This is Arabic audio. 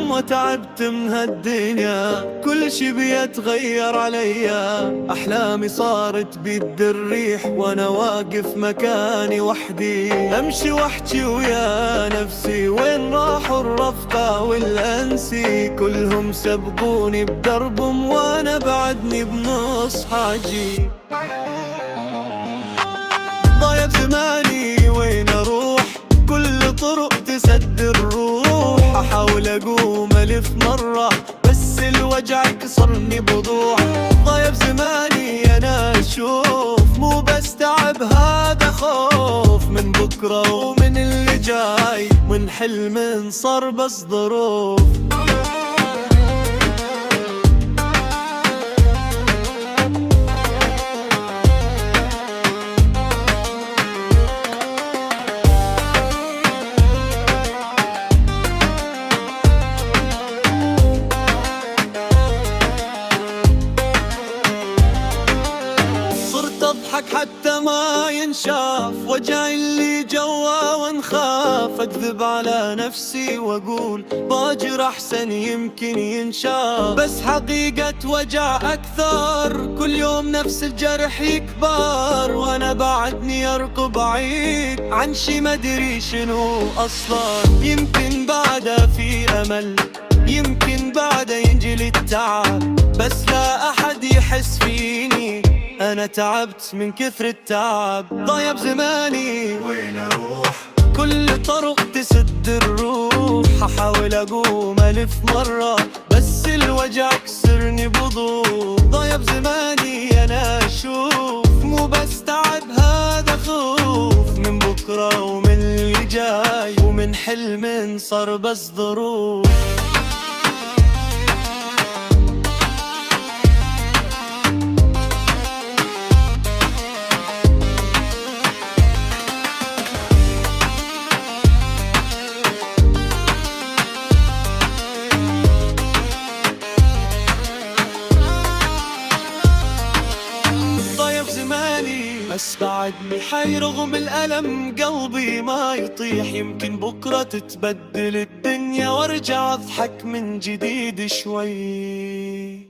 لما تعبت من هالدنيا كل شي بيتغير عليا. أحلامي صارت بيد الريح وأنا واقف مكاني وحدي. أمشي واحكي ويا نفسي وين راحوا الرفقة والأنسي؟ كلهم سبقوني بدربهم وأنا بعدني بنص حاجي. ضايع زماني وين أروح؟ كل طرق تسد الروح. أحاول أقوم ألف مرة بس الوجع كسرني بوضوح. ضايع زماني أنا أشوف مو بس تعب هذا خوف من بكرة ومن اللي جاي، من حلم صار بس ظروف. أضحك حتى ما ينشاف وجعي اللي جوا ونخاف. أكذب على نفسي وأقول باجر أحسن يمكن ينشاف، بس حقيقة وجع أكثر. كل يوم نفس الجرح يكبر وأنا بعدني أركض بعيد عن شي مدري شنو أصلا. يمكن بعده في أمل، يمكن بعده ينجلي التعب، بس لا أحد يحس فيني. أنا تعبت من كثر التعب. ضايع زماني وين أروح؟ كل طرق تسد الروح. أحاول أقوم ألف مرة بس الوجع كسرني بوضوح. ضايع زماني أنا أشوف مو بس تعب هذا خوف من بكرة ومن اللي جاي، ومن حلم صار بس ظروف. بس بعدني حي رغم الألم قلبي ما يطيح. يمكن بكرة تتبدل الدنيا وارجع أضحك من جديد شوي.